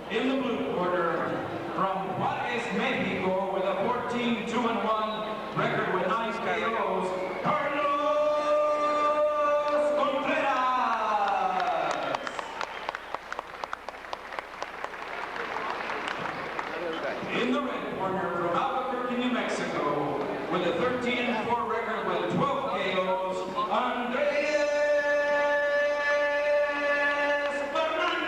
In the blue corner, from Juarez, Mexico, with a 14-2-1 record with 9 KOs, Contreras. In the red corner, from Albuquerque, New Mexico, with a 13-4 record with 12 KOs, Andreas Fernandez.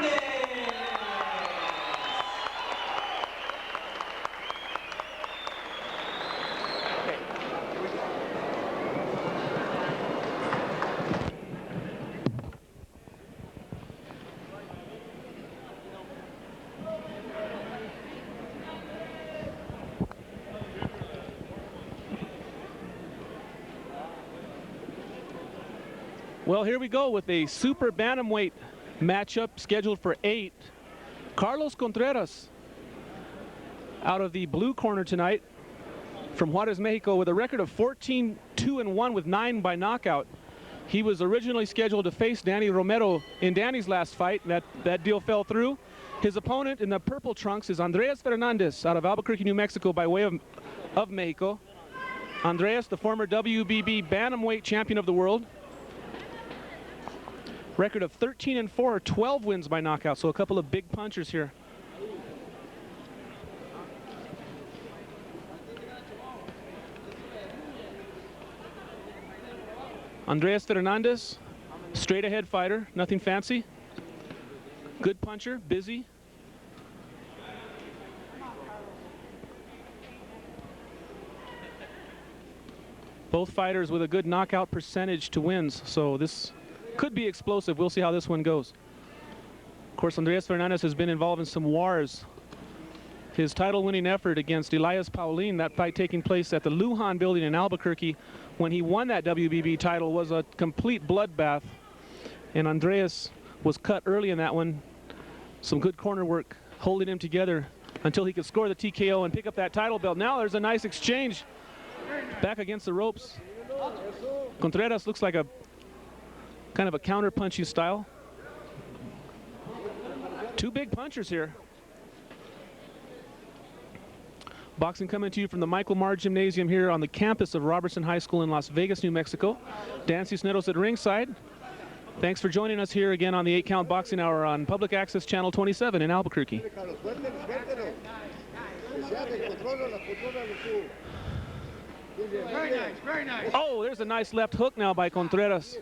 Well, here we go with a super bantamweight matchup scheduled for 8. Carlos Contreras out of the blue corner tonight from Juarez, Mexico, with a record of 14-2-1 with 9 by knockout. He was originally scheduled to face Danny Romero in Danny's last fight. That deal fell through. His opponent in the purple trunks is Andreas Fernandez out of Albuquerque, New Mexico, by way of Mexico. Andreas, the former WBB bantamweight champion of the world. Record of 13-4, 12 wins by knockout, so a couple of big punchers here. Andreas Fernandez, straight ahead fighter, nothing fancy. Good puncher, busy. Both fighters with a good knockout percentage to wins, so this could be explosive. We'll see how this one goes. Of course, Andreas Fernandez has been involved in some wars. His title-winning effort against Elias Paulin, that fight taking place at the Lujan building in Albuquerque, when he won that WBB title, was a complete bloodbath. And Andreas was cut early in that one. Some good corner work holding him together until he could score the TKO and pick up that title belt. Now there's a nice exchange back against the ropes. Contreras looks like a kind of a counter-punchy style. Two big punchers here. Boxing coming to you from the Michael Marr Gymnasium here on the campus of Robertson High School in Las Vegas, New Mexico. Dan Cisneros at ringside. Thanks for joining us here again on the 8-Count Boxing Hour on Public Access Channel 27 in Albuquerque. Very nice, very nice. Oh, there's a nice left hook now by Contreras.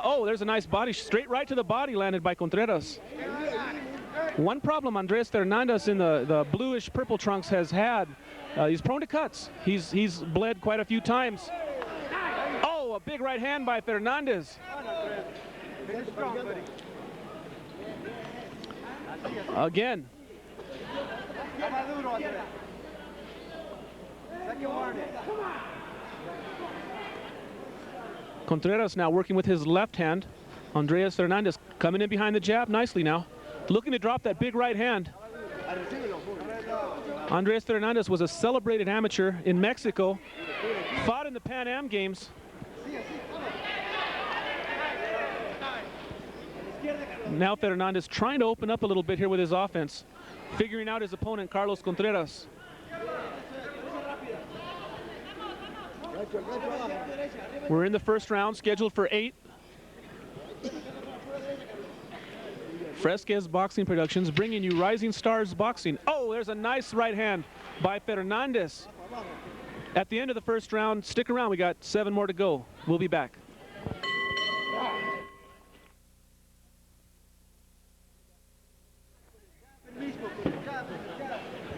Oh, there's a nice body, straight right to the body landed by Contreras. One problem Andreas Fernandez in the bluish purple trunks has had, he's prone to cuts. He's bled quite a few times. Oh, a big right hand by Fernandez. Again. Contreras now working with his left hand. Andreas Fernandez coming in behind the jab nicely now. Looking to drop that big right hand. Andreas Fernandez was a celebrated amateur in Mexico. Fought in the Pan Am Games. Now Fernandez trying to open up a little bit here with his offense. Figuring out his opponent, Carlos Contreras. We're in the first round, scheduled for 8. Fresquez Boxing Productions bringing you Rising Stars Boxing. Oh, there's a nice right hand by Fernandez. At the end of the first round, stick around, we got 7 more to go. We'll be back.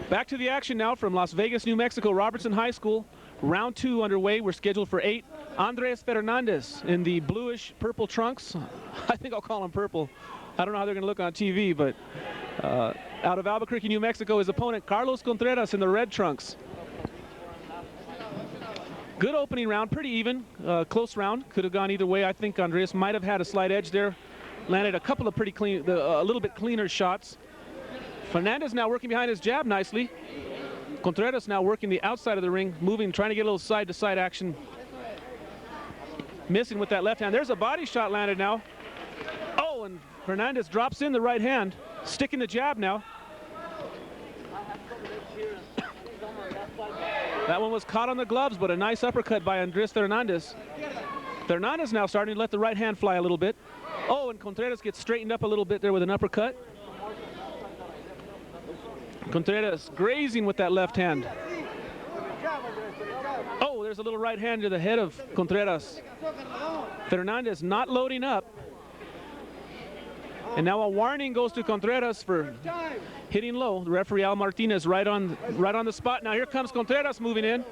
Back to the action now from Las Vegas, New Mexico, Robertson High School. Round 2 underway. We're scheduled for 8. Andreas Fernandez in the bluish purple trunks. I think I'll call him purple. I don't know how they're going to look on TV, but out of Albuquerque, New Mexico, his opponent, Carlos Contreras, in the red trunks. Good opening round, pretty even, close round. Could have gone either way. I think Andreas might have had a slight edge there. Landed a couple of pretty clean, a little bit cleaner shots. Fernandez now working behind his jab nicely. Contreras now working the outside of the ring, moving, trying to get a little side-to-side action. Missing with that left hand. There's a body shot landed now. Oh, and Fernandez drops in the right hand, sticking the jab now. That one was caught on the gloves, but a nice uppercut by Andreas Fernandez. Fernandez now starting to let the right hand fly a little bit. Oh, and Contreras gets straightened up a little bit there with an uppercut. Contreras grazing with that left hand. Oh, there's a little right hand to the head of Contreras. Fernandez not loading up. And now a warning goes to Contreras for hitting low. The referee Al Martinez right on the spot. Now here comes Contreras moving in.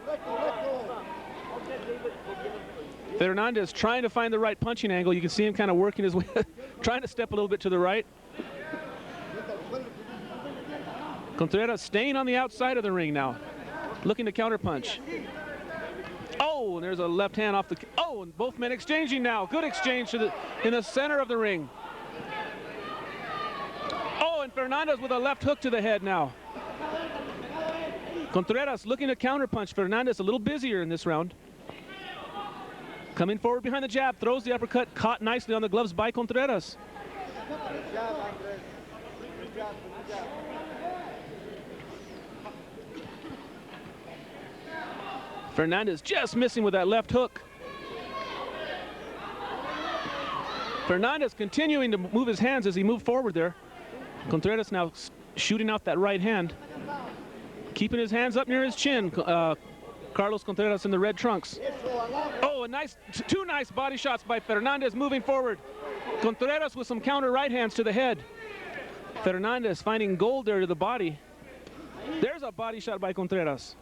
Fernandez trying to find the right punching angle. You can see him kind of working his way, trying to step a little bit to the right. Contreras staying on the outside of the ring now, looking to counterpunch. Oh, and there's a left hand off the. Oh, and both men exchanging now. Good exchange in the center of the ring. Oh, and Fernandez with a left hook to the head now. Contreras looking to counterpunch. Fernandez a little busier in this round. Coming forward behind the jab, throws the uppercut, caught nicely on the gloves by Contreras. Fernandez just missing with that left hook. Fernandez continuing to move his hands as he moved forward there. Contreras now shooting out that right hand. Keeping his hands up near his chin. Carlos Contreras in the red trunks. Oh, two nice body shots by Fernandez moving forward. Contreras with some counter right hands to the head. Fernandez finding gold there to the body. There's a body shot by Contreras.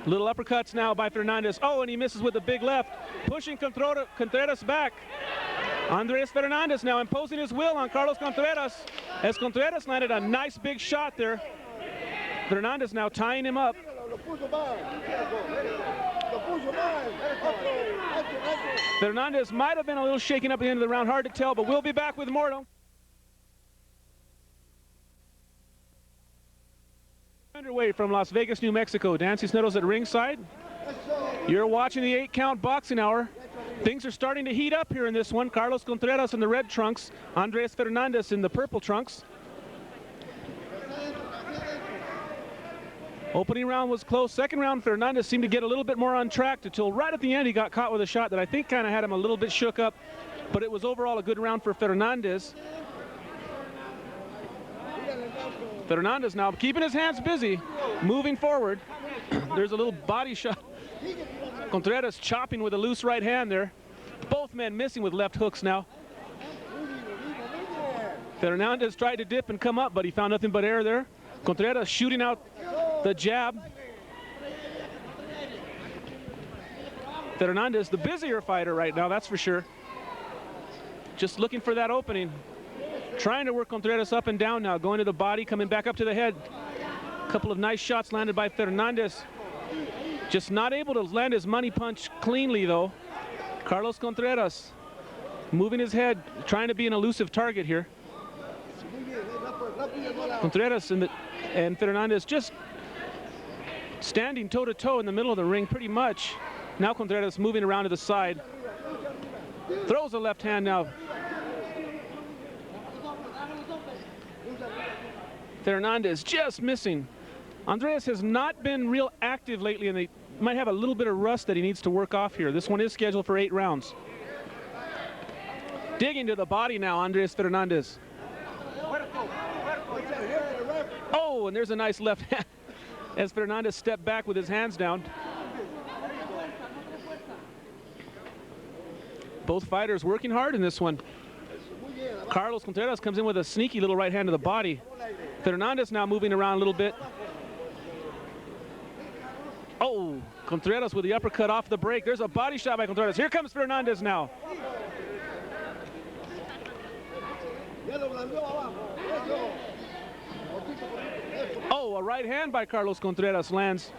Little uppercuts now by Fernandez. Oh, and he misses with the big left, pushing Contreras back. Andreas Fernandez now imposing his will on Carlos Contreras, as Contreras landed a nice big shot there. Fernandez now tying him up. Fernandez might have been a little shaken up at the end of the round, hard to tell, but we'll be back with more. Underway from Las Vegas, New Mexico. Dan Cisneros at ringside. You're watching the 8-count boxing hour. Things are starting to heat up here in this one. Carlos Contreras in the red trunks, Andreas Fernandez in the purple trunks. Opening round was close. Second round, Fernandez seemed to get a little bit more on track until right at the end he got caught with a shot that I think kind of had him a little bit shook up, but it was overall a good round for Fernandez. Fernandez now keeping his hands busy, moving forward. There's a little body shot. Contreras chopping with a loose right hand there. Both men missing with left hooks now. Fernandez tried to dip and come up, but he found nothing but air there. Contreras shooting out the jab. Fernandez, the busier fighter right now, that's for sure. Just looking for that opening. Trying to work Contreras up and down now, going to the body, coming back up to the head. A couple of nice shots landed by Fernandez. Just not able to land his money punch cleanly though. Carlos Contreras moving his head, trying to be an elusive target here. Contreras and Fernandez just standing toe-to-toe in the middle of the ring pretty much. Now Contreras moving around to the side. Throws a left hand now. Fernandez just missing. Andreas has not been real active lately, and they might have a little bit of rust that he needs to work off here. This one is scheduled for 8 rounds. Digging to the body now, Andreas Fernandez. Oh, and there's a nice left hand as Fernandez stepped back with his hands down. Both fighters working hard in this one. Carlos Contreras comes in with a sneaky little right hand to the body. Fernandez now moving around a little bit. Oh, Contreras with the uppercut off the break. There's a body shot by Contreras. Here comes Fernandez now. Oh, a right hand by Carlos Contreras lands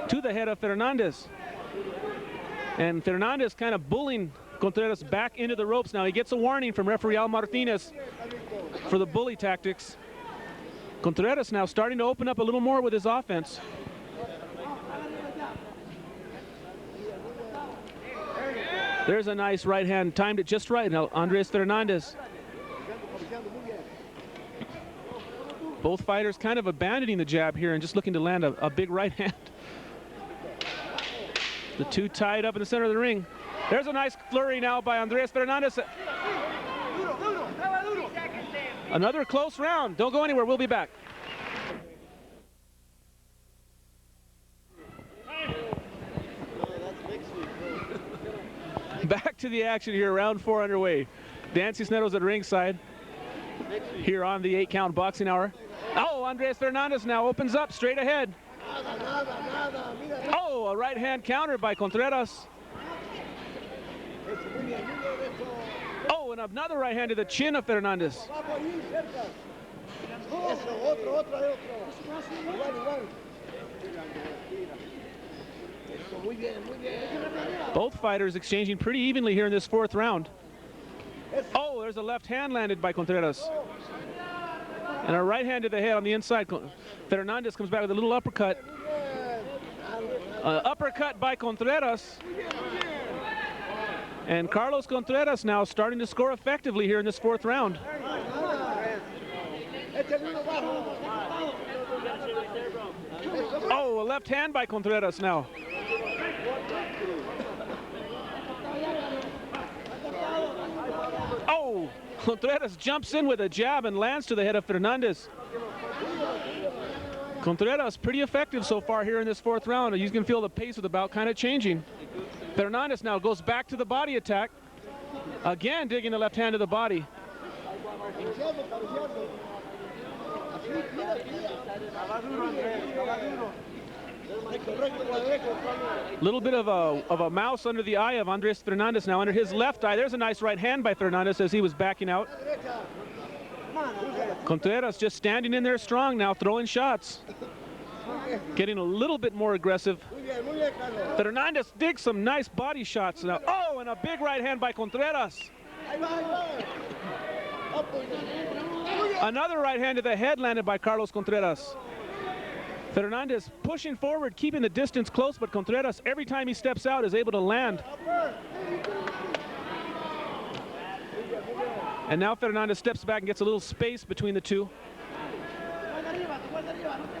to the head of Fernandez. And Fernandez kind of bullying Contreras back into the ropes now. He gets a warning from referee Al Martinez for the bully tactics. Contreras now starting to open up a little more with his offense. There's a nice right hand, timed it just right now, Andreas Fernandez. Both fighters kind of abandoning the jab here and just looking to land a big right hand. The two tied up in the center of the ring. There's a nice flurry now by Andreas Fernandez. Another close round. Don't go anywhere. We'll be back. Back to the action here. Round 4 underway. Dan Cisneros at ringside here on the 8-count boxing hour. Oh, Andreas Fernandez now opens up straight ahead. Oh, a right hand counter by Contreras. Oh, and another right hand to the chin of Fernandez. Both fighters exchanging pretty evenly here in this 4th round. Oh, there's a left hand landed by Contreras. And a right hand to the head on the inside. Fernandez comes back with a little uppercut. Uppercut by Contreras. And Carlos Contreras now starting to score effectively here in this 4th round. Oh, a left hand by Contreras now. Oh, Contreras jumps in with a jab and lands to the head of Fernandez. Contreras pretty effective so far here in this 4th round. You can feel the pace of the bout kind of changing. Fernandez now goes back to the body attack. Again, digging the left hand to the body. Little bit of a mouse under the eye of Andreas Fernandez now, under his left eye. There's a nice right hand by Fernandez as he was backing out. Contreras just standing in there strong now, throwing shots. Getting a little bit more aggressive. Fernandez digs some nice body shots now. Oh, and a big right hand by Contreras. Another right hand to the head landed by Carlos Contreras. Fernandez pushing forward, keeping the distance close, but Contreras, every time he steps out, is able to land. And now Fernandez steps back and gets a little space between the two.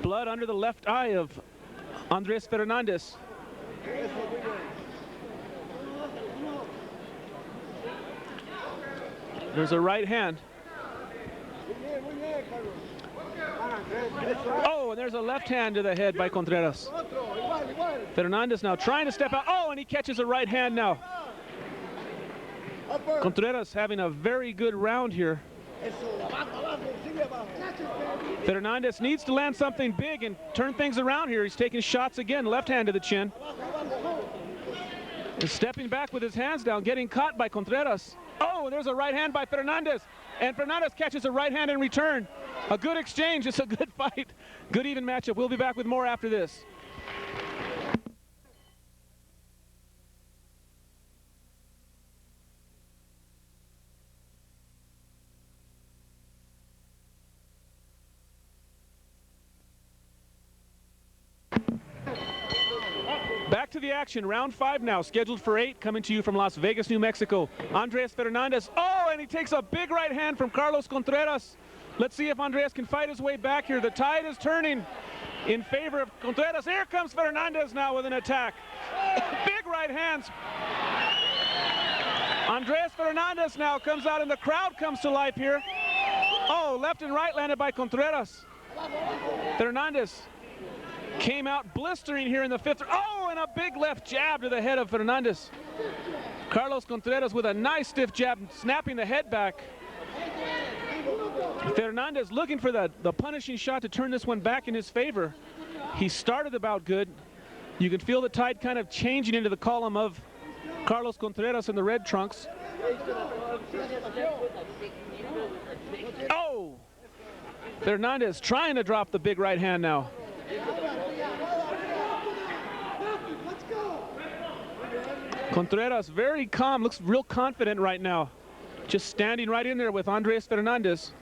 Blood under the left eye of Andreas Fernandez. There's a right hand. Oh, and there's a left hand to the head by Contreras. Fernandez now trying to step out. Oh, and he catches a right hand now. Contreras having a very good round here. Fernandez needs to land something big and turn things around here. He's taking shots again, left hand to the chin. And stepping back with his hands down, getting caught by Contreras. Oh, and there's a right hand by Fernandez. And Fernandez catches a right hand in return. A good exchange. It's a good fight. Good even matchup. We'll be back with more after this. Back to the action, round 5 now, scheduled for 8, coming to you from Las Vegas, New Mexico. Andreas Fernandez, oh, and he takes a big right hand from Carlos Contreras. Let's see if Andreas can fight his way back here. The tide is turning in favor of Contreras. Here comes Fernandez now with an attack. Big right hands. Andreas Fernandez now comes out and the crowd comes to life here. Oh, left and right landed by Contreras. Fernandez came out blistering here in the 5th. Oh, and a big left jab to the head of Fernandez. Carlos Contreras with a nice stiff jab, snapping the head back. Fernandez looking for the punishing shot to turn this one back in his favor. He started about good. You can feel the tide kind of changing into the column of Carlos Contreras in the red trunks. Oh! Fernandez trying to drop the big right hand now. Contreras very calm, looks real confident right now. Just standing right in there with Andreas Fernandez.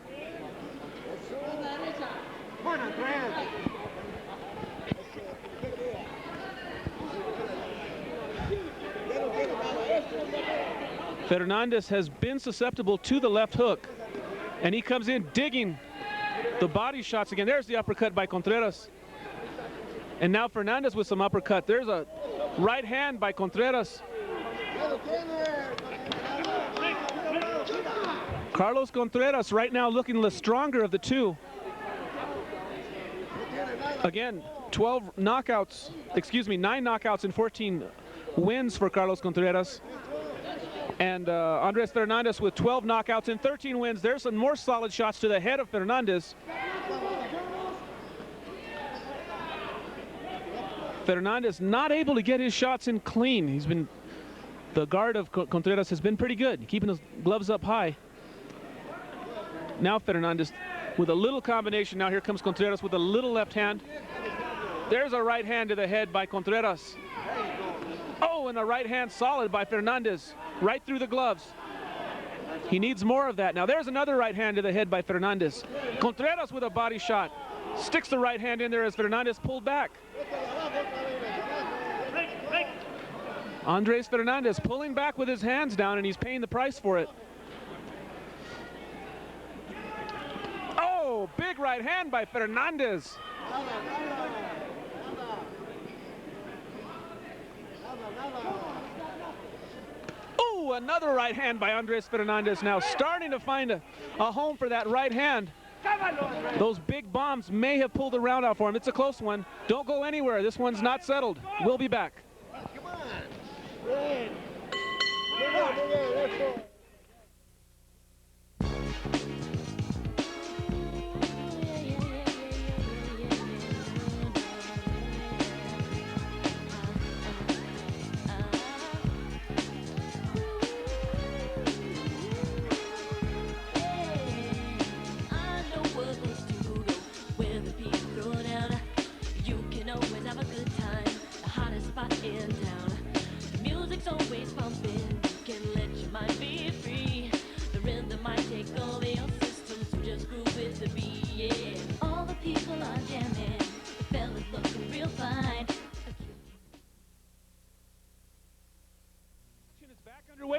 Fernandez has been susceptible to the left hook, and he comes in digging the body shots again. There's the uppercut by Contreras. And now Fernandez with some uppercut. There's a right hand by Contreras. Carlos Contreras right now looking the stronger of the two. Again, 9 knockouts and 14 wins for Carlos Contreras. And Andreas Fernandez with 12 knockouts and 13 wins. There's some more solid shots to the head of Fernandez. Fernandez not able to get his shots in clean. The guard of Contreras has been pretty good, keeping his gloves up high. Now Fernandez with a little combination. Now here comes Contreras with a little left hand. There's a right hand to the head by Contreras. Oh, and a right hand solid by Fernandez, right through the gloves. He needs more of that. Now there's another right hand to the head by Fernandez. Contreras with a body shot. Sticks the right hand in there as Fernandez pulled back. Andreas Fernandez pulling back with his hands down, and he's paying the price for it. Oh, big right hand by Fernandez. Oh, another right hand by Andreas Fernandez, now starting to find a home for that right hand. Those big bombs may have pulled the round out for him. It's a close one. Don't go anywhere. This one's not settled. We'll be back.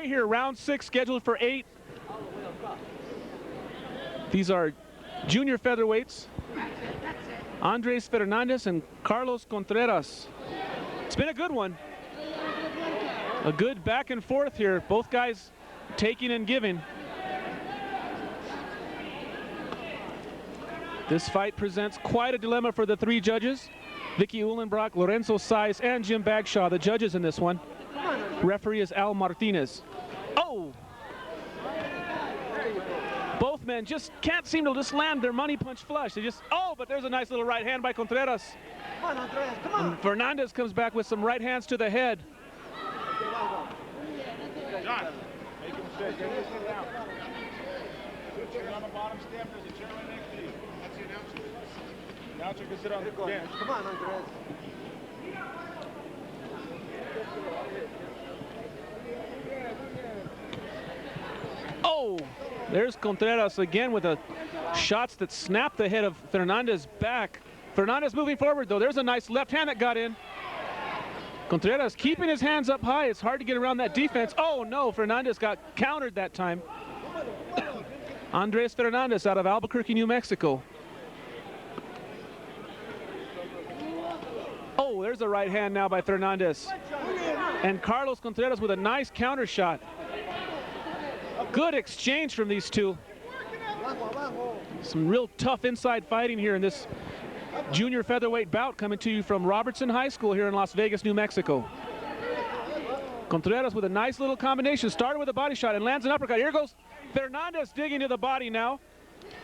Here, round 6 scheduled for 8. These are junior featherweights, Andreas Fernandez and Carlos Contreras. It's been a good one. A good back and forth here. Both guys taking and giving. This fight presents quite a dilemma for the 3 judges. Vicky Uhlenbrock, Lorenzo Saiz, and Jim Bagshaw, the judges in this one. Referee is Al Martinez. Oh! Both men just can't seem to just land their money punch flush. They just, oh, but there's a nice little right hand by Contreras. Come on, Andreas, come on. And Fernandez comes back with some right hands to the head. John, make him sit. Get his head down. Sit on the bottom step. There's a chair right next to you. That's the announcer. The announcer can sit on the bench. Come on, Andreas. Oh, there's Contreras again with shots that snap the head of Fernandez back. Fernandez moving forward though. There's a nice left hand that got in. Contreras keeping his hands up high. It's hard to get around that defense. Oh no, Fernandez got countered that time. Andreas Fernandez out of Albuquerque, New Mexico. Oh, there's a right hand now by Fernandez. And Carlos Contreras with a nice counter shot. Good exchange from these two. Some real tough inside fighting here in this junior featherweight bout coming to you from Robertson High School here in Las Vegas, New Mexico. Contreras with a nice little combination. Started with a body shot and lands an uppercut. Here goes Fernandez digging to the body now.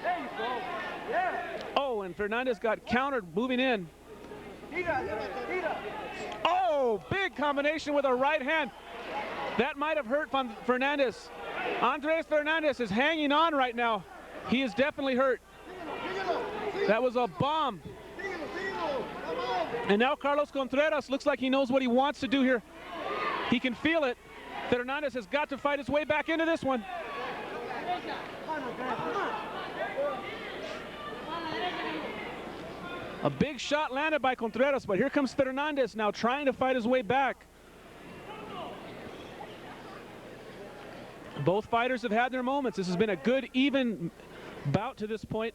There you go. Yeah. Oh, and Fernandez got countered moving in. Oh, big combination with a right hand. That might have hurt Fernandez. Andreas Fernandez is hanging on right now. He is definitely hurt. That was a bomb. And now Carlos Contreras looks like he knows what he wants to do here. He can feel it. Fernandez has got to fight his way back into this one. A big shot landed by Contreras, but here comes Fernandez now trying to fight his way back. Both fighters have had their moments. This has been a good, even bout to this point.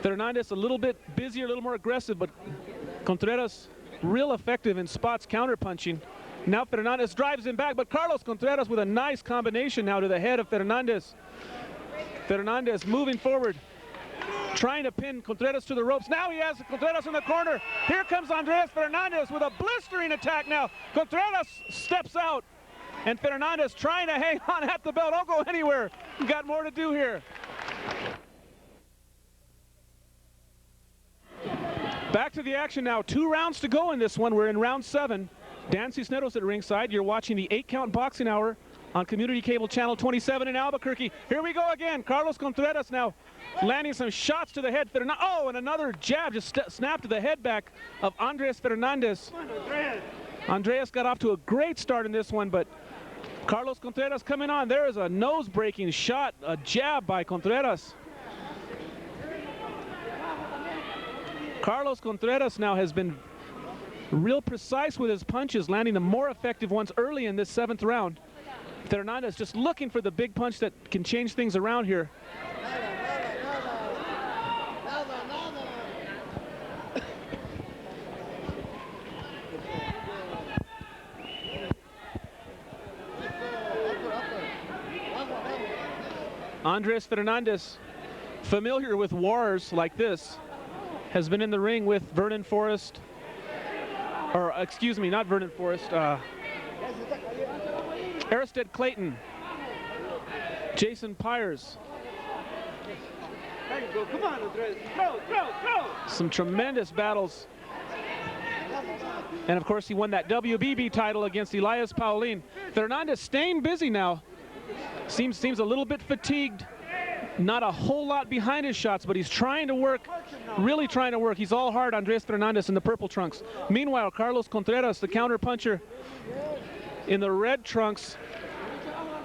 Fernandez a little bit busier, a little more aggressive, but Contreras real effective in spots counter-punching. Now Fernandez drives him back, but Carlos Contreras with a nice combination now to the head of Fernandez. Fernandez moving forward, trying to pin Contreras to the ropes. Now he has Contreras in the corner. Here comes Andreas Fernandez with a blistering attack now. Contreras steps out, and Fernandez trying to hang on at the belt. Don't go anywhere. You got more to do here. Back to the action now. 2 rounds to go in this one. We're in round 7. Dan Cisneros at ringside. You're watching the 8-Count Boxing Hour on Community Cable Channel 27 in Albuquerque. Here we go again. Carlos Contreras now landing some shots to the head. Oh, and another jab just snapped to the head back of Andreas Fernandez. Andreas got off to a great start in this one, but Carlos Contreras coming on. There is a nose-breaking shot, a jab by Contreras. Carlos Contreras now has been real precise with his punches, landing the more effective ones early in this 7th round. Fernandez just looking for the big punch that can change things around here. Andreas Fernandez, familiar with wars like this, has been in the ring with Vernon Forrest, or excuse me, not Vernon Forrest, Aristide Clayton, Jason Pyers. There you go. Come on, Andres. Throw. Some tremendous battles. And of course he won that WBB title against Elias Paulin. Fernandez staying busy now. Seems a little bit fatigued. Not a whole lot behind his shots, but he's trying to work, really trying to work. He's all hard, Andreas Fernandez in the purple trunks. Meanwhile, Carlos Contreras, the counter puncher in the red trunks,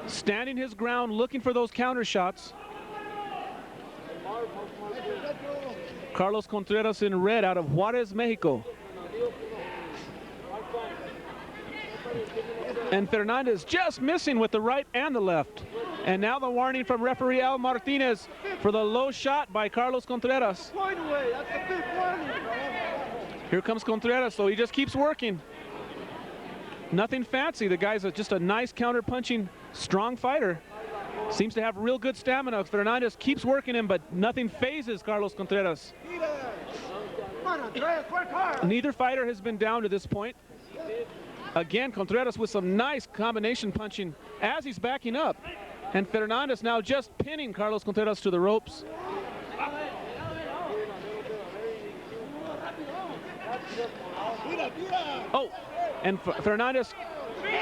standing his ground, looking for those counter shots. Carlos Contreras in red out of Juarez, Mexico. And Fernandez just missing with the right and the left. And now the warning from referee Al Martinez for the low shot by Carlos Contreras. Point away. That's a big warning. Here comes Contreras, so he just keeps working. Nothing fancy. The guy's just a nice counter-punching, strong fighter. Seems to have real good stamina. Fernandez keeps working him, but nothing phases Carlos Contreras. Come on, Andres. Work hard. Neither fighter has been down to this point. Again, Contreras with some nice combination punching as he's backing up. And Fernandez now just pinning Carlos Contreras to the ropes. Oh, and Fernandez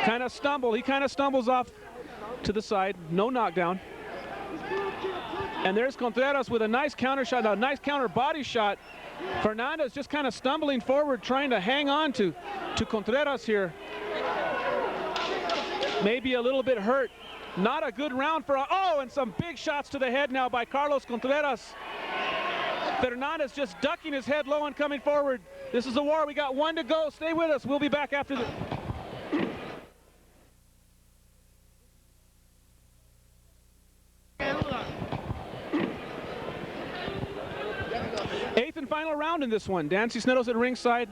kind of stumbled. He kind of stumbles off to the side. No knockdown. And there's Contreras with a nice counter shot, a nice counter body shot. Fernandez just kind of stumbling forward, trying to hang on to Contreras here. Maybe a little bit hurt. Not a good round for, oh, and some big shots to the head now by Carlos Contreras. Fernandez just ducking his head low and coming forward. This is a war. We got 1 to go. Stay with us. We'll be back after the... Eighth and final round in this one. Dan Cisneros at ringside.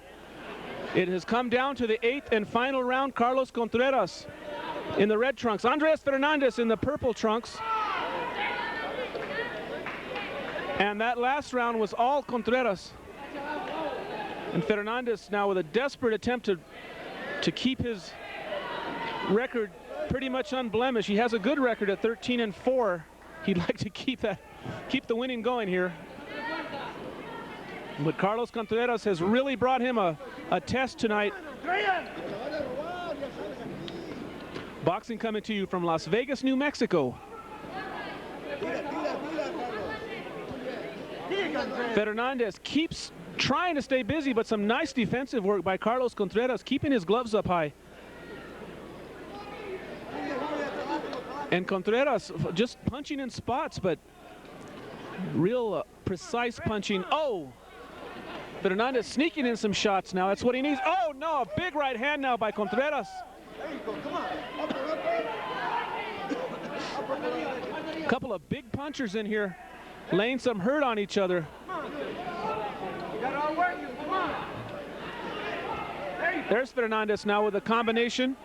It has come down to the 8th and final round. Carlos Contreras in the red trunks. Andreas Fernandez in the purple trunks. And that last round was all Contreras. And Fernandez now with a desperate attempt to keep his record pretty much unblemished. He has a good record at 13-4. He'd like to keep the winning going here. But Carlos Contreras has really brought him a test tonight. Boxing coming to you from Las Vegas, New Mexico. Fernandez keeps trying to stay busy, but some nice defensive work by Carlos Contreras, keeping his gloves up high. And Contreras just punching in spots, but real precise punching. Oh! Fernandez sneaking in some shots now. That's what he needs. Oh, no, a big right hand now by Contreras. There you go. Come on. A couple of big punchers in here, laying some hurt on each other. You got all work. Come on. There's Fernandez now with a combination.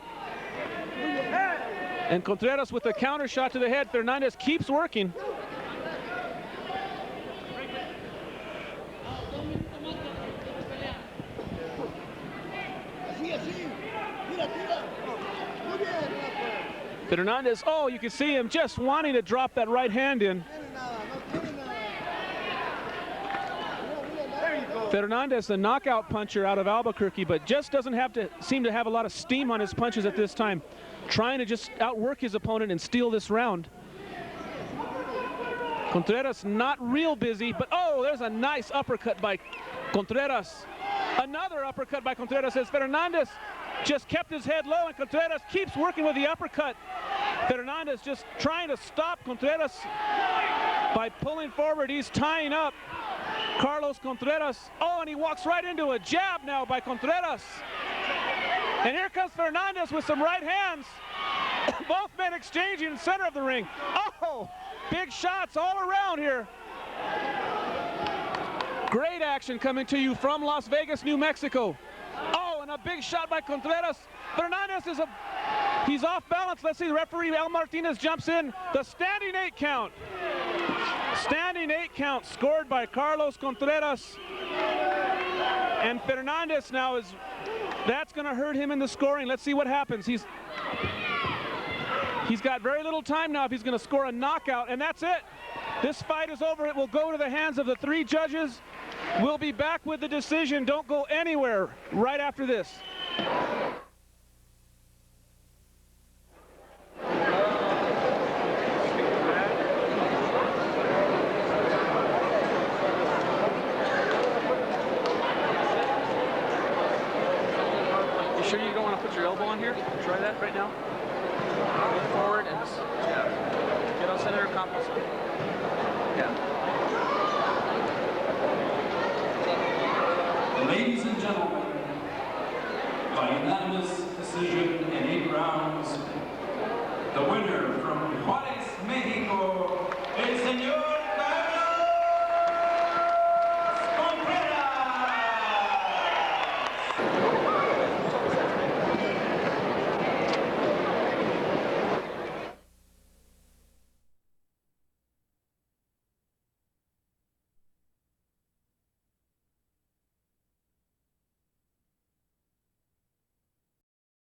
And Contreras with a counter shot to the head. Fernandez keeps working. Fernandez, oh, you can see him just wanting to drop that right hand in. Fernandez, the knockout puncher out of Albuquerque, but just doesn't seem to have a lot of steam on his punches at this time. Trying to just outwork his opponent and steal this round. Contreras not real busy, but oh, there's a nice uppercut by Contreras. Another uppercut by Contreras as Fernandez just kept his head low, and Contreras keeps working with the uppercut. Fernandez just trying to stop Contreras by pulling forward. He's tying up Carlos Contreras. Oh, and he walks right into a jab now by Contreras. And here comes Fernandez with some right hands. Both men exchanging in the center of the ring. Oh, big shots all around here. Great action coming to you from Las Vegas, New Mexico. Oh, and a big shot by Contreras. Fernandez he's off balance. Let's see, the referee Al Martinez jumps in. The standing 8 count. Standing 8 count scored by Carlos Contreras. And Fernandez now that's going to hurt him in the scoring. Let's see what happens. He's got very little time now if he's going to score a knockout, and that's it. This fight is over. It will go to the hands of the 3 judges. We'll be back with the decision. Don't go anywhere right after this. You sure you don't want to put your elbow on here? Try that right now. Look forward and just, get on center compass. Ladies and gentlemen, by unanimous decision